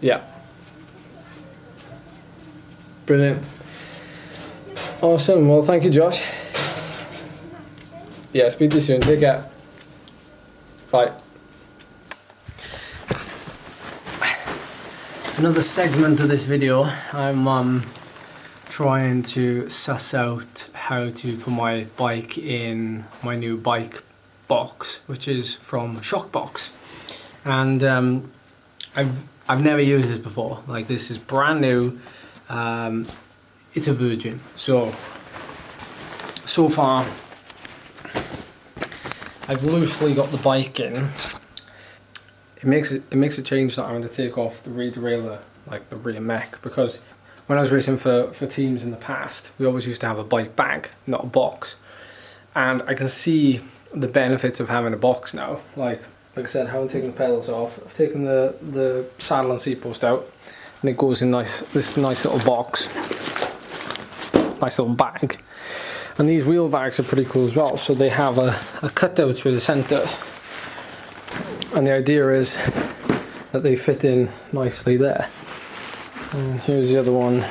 Yeah. Brilliant. Awesome. Well, thank you, Josh. Yeah, speak to you soon. Take care. Bye. Another segment of this video, I'm trying to suss out how to put my bike in my new bike box, which is from Shockbox. And I've never used this before. Like, this is brand new. It's a Virgin. So far I've loosely got the bike in. It makes a change that I'm going to take off the rear derailleur, like the rear mech, because when I was racing for teams in the past, we always used to have a bike bag, not a box. And I can see the benefits of having a box now. Like I said, I haven't taken the pedals off. I've taken the saddle and seat post out, and it goes in this nice little box, nice little bag. And these wheel bags are pretty cool as well. So they have a cutout through the centre. And the idea is that they fit in nicely there. And here's the other one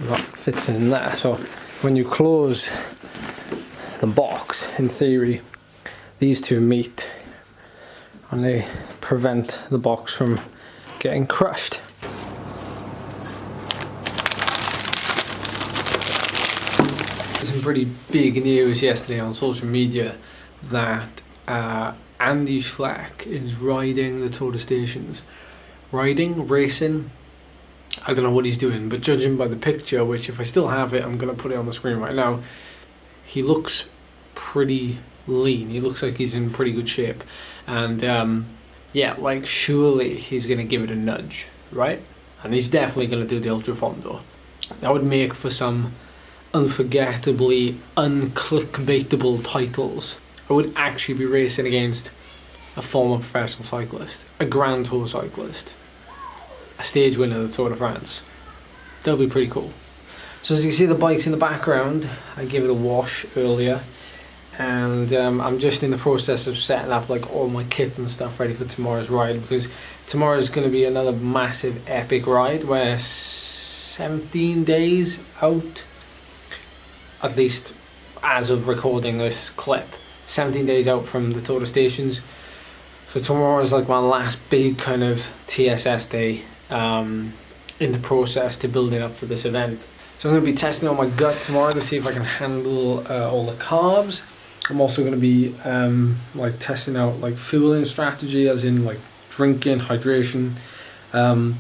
that fits in there. So when you close the box, in theory, these two meet and they prevent the box from getting crushed. Some pretty big news yesterday on social media that Andy Schleck is riding the Tour de Stations. Racing, I don't know what he's doing, but judging by the picture, which if I still have it, I'm going to put it on the screen right now, he looks pretty lean. He looks like he's in pretty good shape. And yeah, like surely he's going to give it a nudge, right? And he's definitely going to do the Ultra Fondo. That would make for some unforgettably unclickbaitable titles. I would actually be racing against a former professional cyclist, a Grand Tour cyclist, a stage winner of the Tour de France. That would be pretty cool. So as you can see, the bike's in the background. I gave it a wash earlier, and I'm just in the process of setting up like all my kit and stuff ready for tomorrow's ride, because tomorrow's going to be another massive epic ride. We're 17 days out, at least as of recording this clip. 17 days out from the Tour de Stations. So tomorrow is like my last big kind of TSS day in the process to building up for this event. So I'm going to be testing on my gut tomorrow to see if I can handle all the carbs. I'm also going to be like testing out like fueling strategy, as in like drinking, hydration, and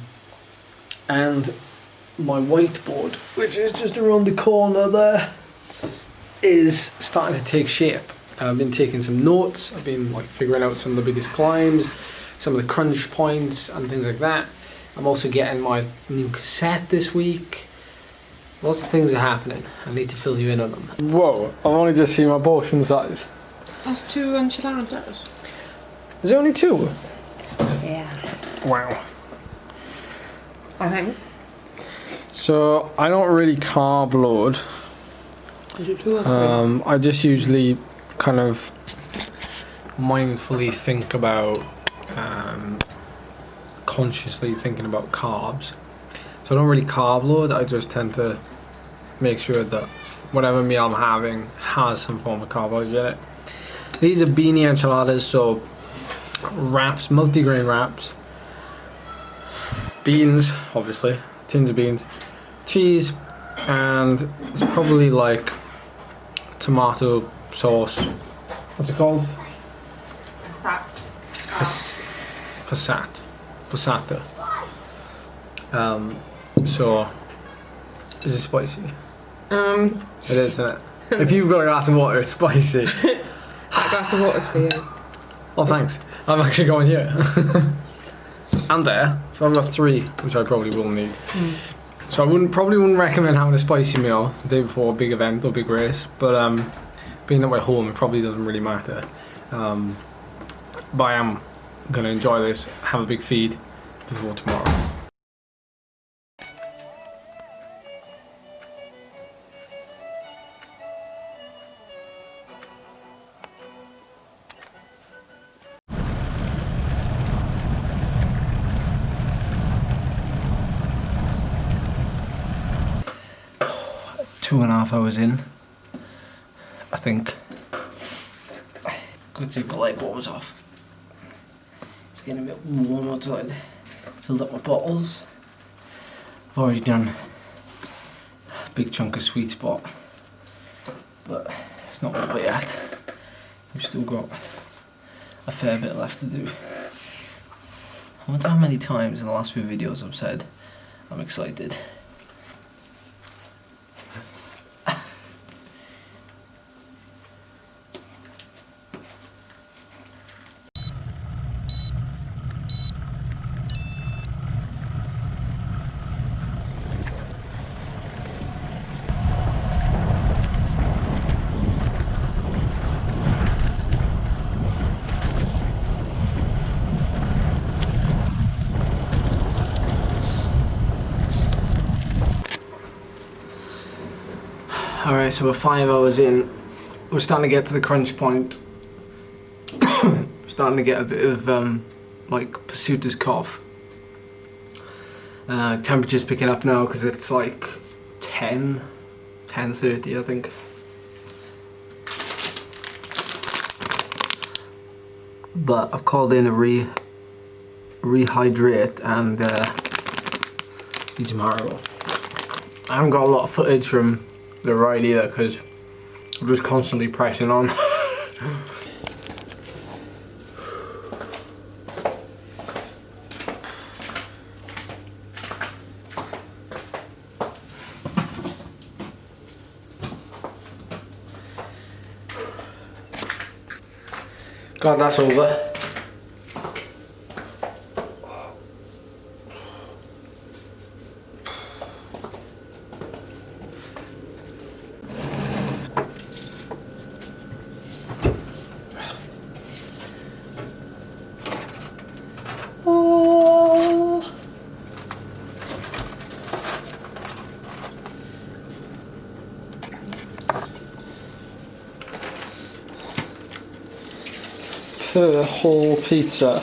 my whiteboard, which is just around the corner there, is starting to take shape. I've been taking some notes. I've been like figuring out some of the biggest climbs, some of the crunch points and things like that. I'm also getting my new cassette this week. Lots of things are happening. I need to fill you in on them. Whoa, I've only just seen my portion size. That's 2 enchiladas. There's only 2? Yeah. Wow. I think. So I don't really carb load. Is it 2 or 3? I just usually kind of mindfully think about, consciously thinking about carbs. So I don't really carb load. I just tend to make sure that whatever meal I'm having has some form of carbohydrate in it. These are Bynea enchiladas, so wraps, multigrain wraps, beans, obviously, tins of beans, cheese, and it's probably like tomato sauce. What's it called? Passata. So is it spicy? It is, isn't it? If you've got a glass of water, it's spicy. That glass of water's for you. Oh, thanks. I'm actually going here. And there. So I've got 3, which I probably will need. So I probably wouldn't recommend having a spicy meal the day before a big event or big race, but being that we're home, it probably doesn't really matter. But I am going to enjoy this, have a big feed before tomorrow. 2.5 hours in, I think. Good to take my leg warmers off. It's getting a bit warm outside. Filled up my bottles. I've already done a big chunk of sweet spot, but it's not over yet. We've still got a fair bit left to do. I wonder how many times in the last few videos I've said I'm excited. Alright, so we're 5 hours in. We're starting to get to the crunch point. Starting to get a bit of like pursuiter's cough. Temperature's picking up now because it's like 10:30 I think. But I've called in a rehydrate and eat some Haribo. I haven't got a lot of footage from the ride either because I'm just constantly pressing on. Glad that's over. Per whole pizza,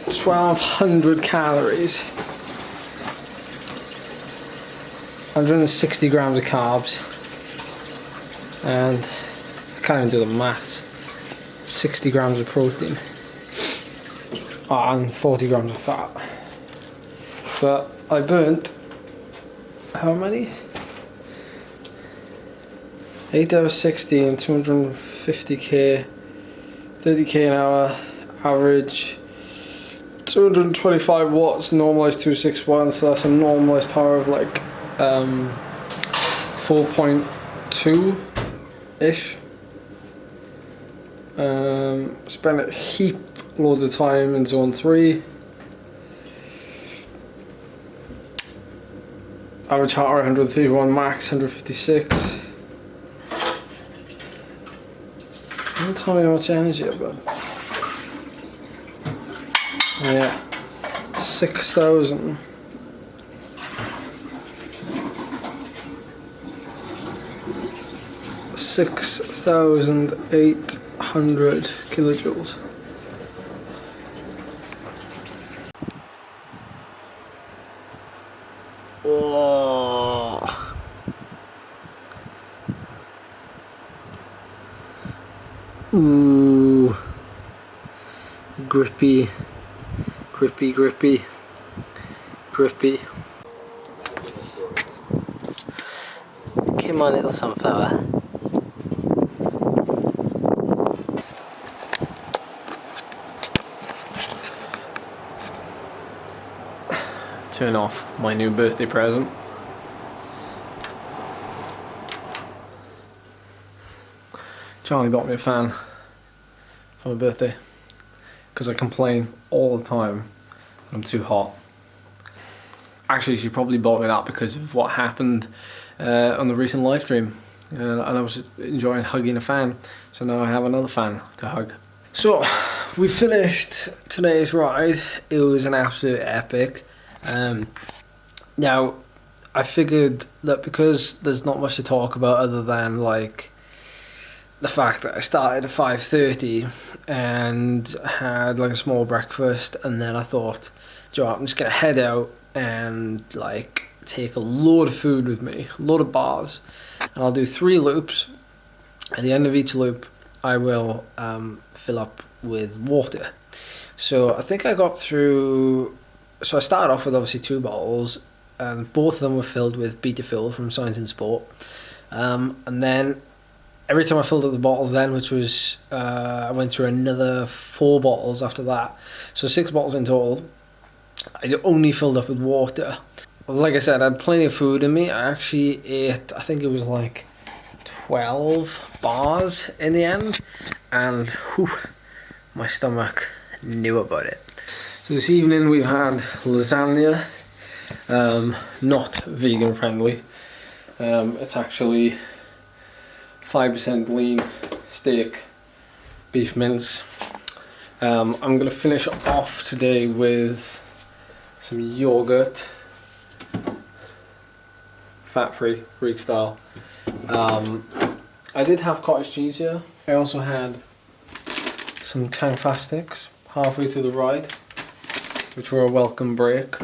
1,200 calories, 160 grams of carbs, and I can't even do the maths, 60 grams of protein, and 40 grams of fat. But I burnt, how many? 8 hours 60 and 250k, 30k an hour, average 225 watts, normalized 261, so that's a normalized power of like 4.2-ish. Spent a heap loads of time in zone 3. Average heart rate 131, max 156. Don't tell me how much energy I've got. Yeah, 6,000. 6,800 kilojoules. Oh. Ooh, grippy, grippy, grippy, grippy. Come on, little sunflower. Turn off my new birthday present. Charlie bought me a fan for my birthday because I complain all the time I'm too hot. Actually, she probably bought me that because of what happened on the recent live stream, and I was enjoying hugging a fan, so now I have another fan to hug. So we finished today's ride. It was an absolute epic. Now I figured that because there's not much to talk about other than like the fact that I started at 5:30 and had like a small breakfast, and then I thought, Joe, I'm just gonna head out and like take a load of food with me, a load of bars, and I'll do 3 loops. At the end of each loop, I will fill up with water. So I think I got through. So I started off with obviously 2 bottles, and both of them were filled with Beta Fuel from Science and Sport. And then every time I filled up the bottles, then which was I went through another 4 bottles after that. So 6 bottles in total. I only filled up with water. Like I said, I had plenty of food in me. I actually ate, I think it was like 12 bars in the end, and whew, my stomach knew about it. So this evening we've had lasagna, not vegan friendly. It's actually 5% lean steak, beef mince. I'm going to finish off today with some yogurt, fat-free, Greek style. I did have cottage cheese here. I also had some Tangfastics halfway through the ride, which were a welcome break.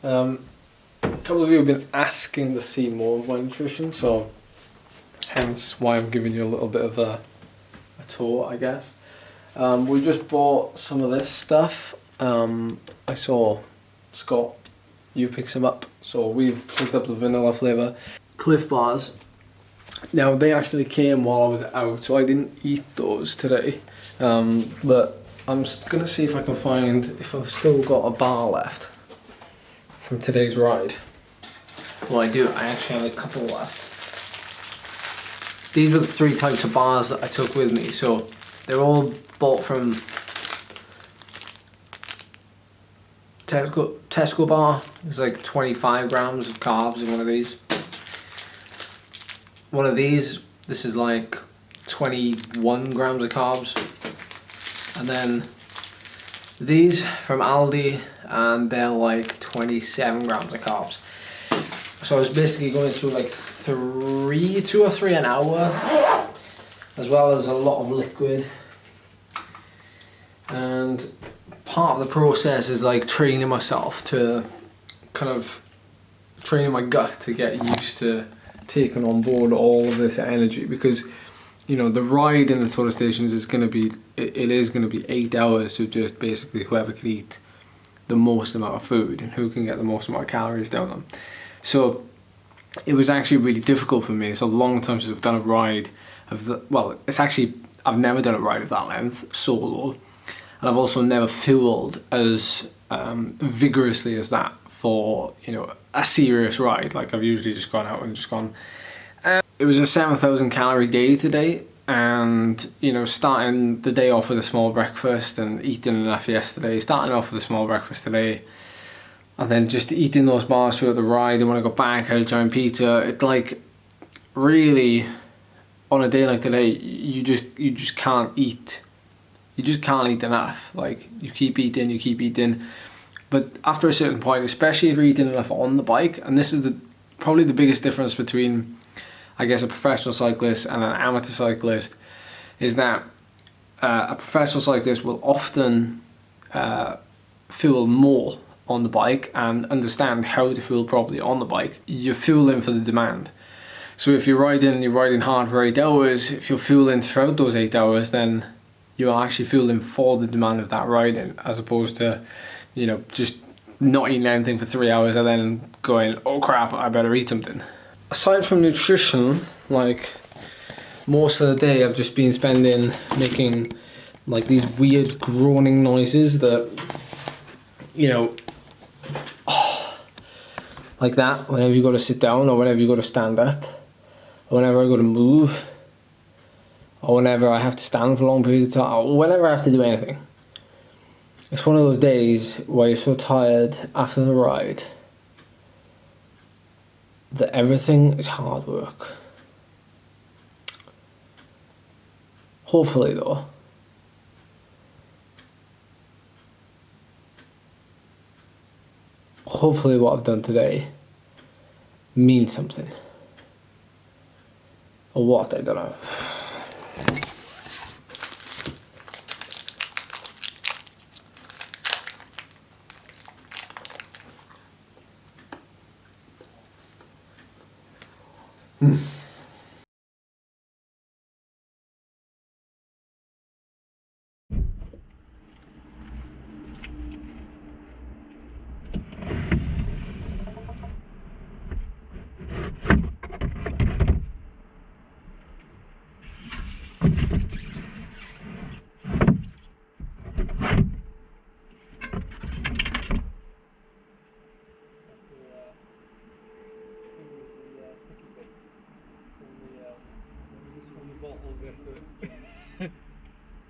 A couple of you have been asking to see more of my nutrition, so hence why I'm giving you a little bit of a tour, I guess. We just bought some of this stuff. I saw Scott, you picked some up, so we've picked up the vanilla flavour Cliff Bars. Now they actually came while I was out, so I didn't eat those today, but I'm just going to see if I can find if I've still got a bar left from today's ride. Well, I do. I actually have a couple left. These were the 3 types of bars that I took with me, so they're all bought from Tesco bar. There's like 25 grams of carbs in one of these. One of these, this is like 21 grams of carbs. And then these from Aldi, and they're like 27 grams of carbs. So I was basically going through like 2 or 3 an hour, as well as a lot of liquid. And part of the process is like training myself to kind of training my gut to get used to taking on board all of this energy, because you know the ride in the total stations is going to be it is going to be 8 hours of just basically whoever can eat the most amount of food and who can get the most amount of calories down them. So it was actually really difficult for me. It's a long time since I've done a ride of it's actually I've never done a ride of that length solo, and I've also never fueled as vigorously as that for, you know, a serious ride. Like I've usually just gone out and just gone. It was a 7,000 calorie day today, and you know, starting the day off with a small breakfast and eating enough yesterday, starting off with a small breakfast today, and then just eating those bars throughout the ride. And when I got back, I had a giant pizza. It like really, on a day like today, you just can't eat. You just can't eat enough. Like you keep eating. But after a certain point, especially if you're eating enough on the bike, and this is probably the biggest difference between, I guess, a professional cyclist and an amateur cyclist, is that a professional cyclist will often fuel more on the bike and understand how to fuel properly on the bike. You're fueling for the demand. So if you're riding hard for 8 hours, if you're fueling throughout those 8 hours, then you're actually fueling for the demand of that riding, as opposed to, you know, just not eating anything for 3 hours and then going, oh crap, I better eat something. Aside from nutrition, like most of the day I've just been spending making like these weird groaning noises that, you know, like that whenever you go to sit down, or whenever you go to stand up, or whenever I go to move, or whenever I have to stand for long periods of time, or whenever I have to do anything. It's one of those days where you're so tired after the ride that everything is hard work. Hopefully though, hopefully what I've done today means something. Or what, I don't know.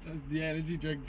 That's the energy drink.